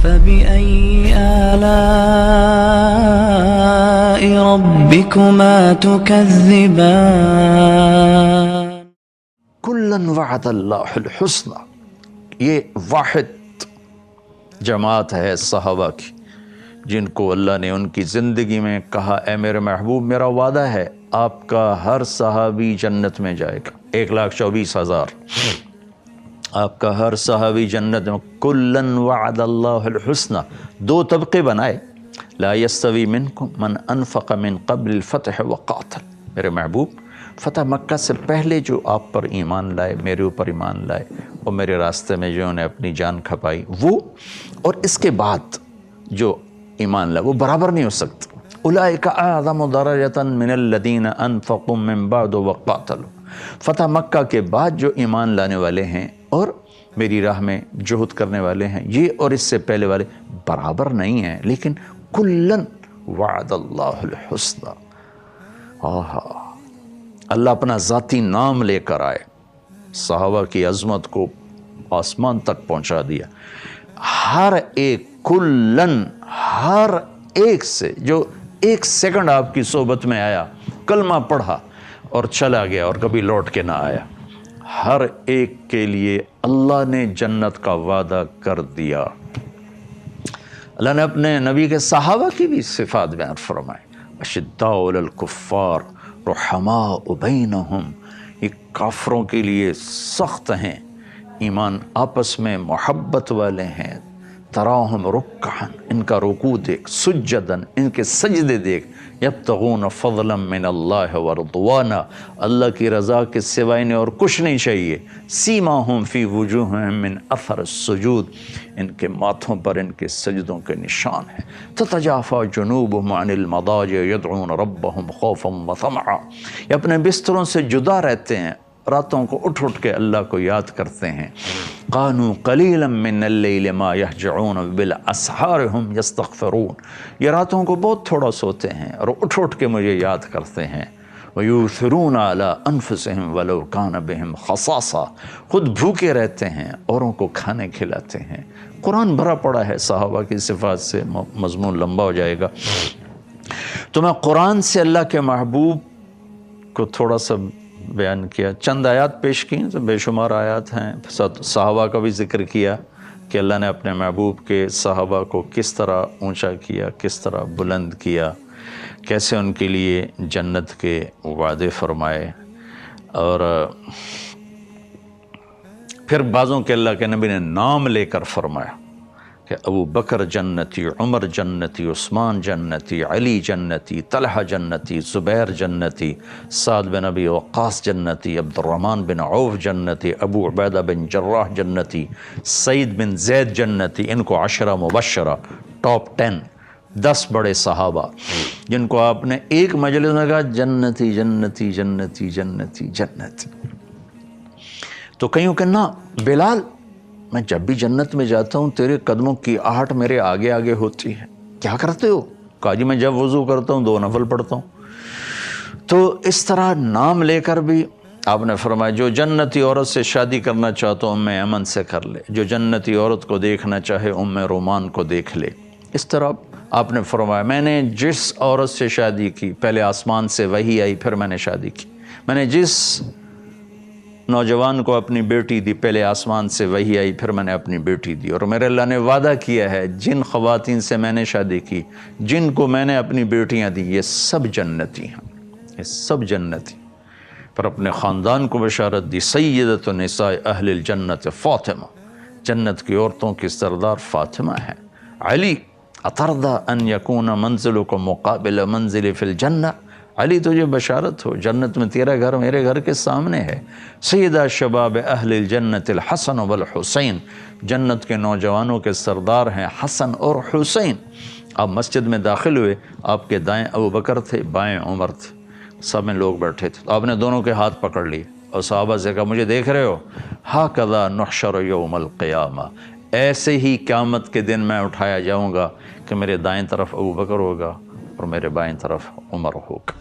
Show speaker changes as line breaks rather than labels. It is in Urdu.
فبأي آلاء ربكما تكذبان
کلن وعد اللہ الحسنى، یہ واحد جماعت ہے صحابہ کی جن کو اللہ نے ان کی زندگی میں کہا اے میرے محبوب میرا وعدہ ہے آپ کا ہر صحابی جنت میں جائے گا، 1,24,000 آپ کا ہر صحابی جنت میں۔ کلن وعد اللہ الحسنى، 2 طبقے بنائے، لا یستوی منکم من انفق من قبل الفتح وقاتل، میرے محبوب فتح مکہ سے پہلے جو آپ پر ایمان لائے، میرے اوپر ایمان لائے اور میرے راستے میں جو انہیں اپنی جان کھپائی وہ، اور اس کے بعد جو ایمان لائے وہ برابر نہیں ہو سکتا۔ اولئک اعظم درجۃ من الذین انفقوا من بعد وقاتلوا، فتح مکہ کے بعد جو ایمان لانے والے ہیں اور میری راہ میں جہد کرنے والے ہیں، یہ اور اس سے پہلے والے برابر نہیں ہیں، لیکن کلن وعد اللہ الحسنى۔ اللہ اپنا ذاتی نام لے کر آئے، صحابہ کی عظمت کو آسمان تک پہنچا دیا۔ ہر ایک، کلن، ہر ایک سے جو 1 سیکنڈ آپ کی صحبت میں آیا، کلمہ پڑھا اور چلا گیا اور کبھی لوٹ کے نہ آیا، ہر ایک کے لیے اللہ نے جنت کا وعدہ کر دیا۔ اللہ نے اپنے نبی کے صحابہ کی بھی صفات بیان فرمائے، اشداء علی الکفار رحماء بینہم، یہ کافروں کے لیے سخت ہیں، ایمان آپس میں محبت والے ہیں، تراہم رکعا، ان کا رکوع دیکھ، سجدن، ان کے سجدے دیکھ، یبتغون فضلا من اللہ ورضوانا، اللہ کی رضا کے سوائے انہیں اور کچھ نہیں چاہیے، سیماہم فی وجوہہم من اثر السجود، ان کے ماتھوں پر ان کے سجدوں کے نشان ہیں، تتجافی جنوبہم عن المضاجع یدعون ربہم خوفا وطمعا، یہ اپنے بستروں سے جدا رہتے ہیں، راتوں کو اٹھ کے اللہ کو یاد کرتے ہیں، قانوا قلیلا من اللیل ما یہجعون بالاسحار ہم یستغفرون، یہ راتوں کو بہت تھوڑا سوتے ہیں اور اٹھ کے مجھے یاد کرتے ہیں، ویؤثرون علی انفسہم ولو کان بہم خصاصہ، خود بھوکے رہتے ہیں، اوروں کو کھانے کھلاتے ہیں۔ قرآن بھرا پڑا ہے صحابہ کی صفات سے، مضمون لمبا ہو جائے گا، تو میں قرآن سے اللہ کے محبوب کو تھوڑا سا بیان کیا، چند آیات پیش کی تو بے شمار آیات ہیں، صحابہ کا بھی ذکر کیا کہ اللہ نے اپنے محبوب کے صحابہ کو کس طرح اونچا کیا، کس طرح بلند کیا، کیسے ان کے لیے جنت کے وعدے فرمائے، اور پھر بعضوں کے اللہ کے نبی نے نام لے کر فرمایا کہ ابو بکر جنتی، عمر جنتی، عثمان جنتی، علی جنتی، طلحہ جنتی، زبیر جنتی، سعد بن ابی وقاص جنتی، عبد الرحمن بن عوف جنتی، ابو عبیدہ بن جراح جنتی، سعید بن زید جنتی، ان کو 10 مبشرہ، ٹاپ 10 بڑے صحابہ جن کو آپ نے ایک مجلس میں کہا جنتی جنتی جنتی جنتی جنتی۔ تو کئیوں کہ نا بلال، میں جب بھی جنت میں جاتا ہوں تیرے قدموں کی آہٹ میرے آگے آگے ہوتی ہے، کیا کرتے ہو؟ کہا جی میں جب وضو کرتا ہوں 2 نفل پڑھتا ہوں۔ تو اس طرح نام لے کر بھی آپ نے فرمایا جو جنتی عورت سے شادی کرنا چاہتا ہوں ام ایمن سے کر لے، جو جنتی عورت کو دیکھنا چاہے ام رومان کو دیکھ لے۔ اس طرح آپ نے فرمایا میں نے جس عورت سے شادی کی، پہلے آسمان سے وحی آئی پھر میں نے شادی کی، میں نے جس نوجوان کو اپنی بیٹی دی، پہلے آسمان سے وحی آئی پھر میں نے اپنی بیٹی دی، اور میرے اللہ نے وعدہ کیا ہے جن خواتین سے میں نے شادی کی، جن کو میں نے اپنی بیٹیاں دی، یہ سب جنتی ہیں، یہ سب جنتی۔ پر اپنے خاندان کو بشارت دی، سیدۃ نساء اہل الجنت فاطمہ، جنت کی عورتوں کی سردار فاطمہ ہے۔ علی اترضی ان یکون منزلک مقابل منزل فی الجنہ، علی تجھے بشارت ہو جنت میں تیرا گھر میرے گھر کے سامنے ہے۔ سیدہ شباب اہل الجنت الحسن والحسین، جنت کے نوجوانوں کے سردار ہیں حسن اور حسین۔ آپ مسجد میں داخل ہوئے، آپ کے دائیں ابو بکر تھے، بائیں عمر تھے، سب میں لوگ بیٹھے تھے، تو آپ نے دونوں کے ہاتھ پکڑ لیے اور صحابہ سے کہا مجھے دیکھ رہے ہو، ہاکذا نحشر یوم القیامہ، ایسے ہی قیامت کے دن میں اٹھایا جاؤں گا کہ میرے دائیں طرف ابو بکر ہوگا اور میرے بائیں طرف عمر ہوگا۔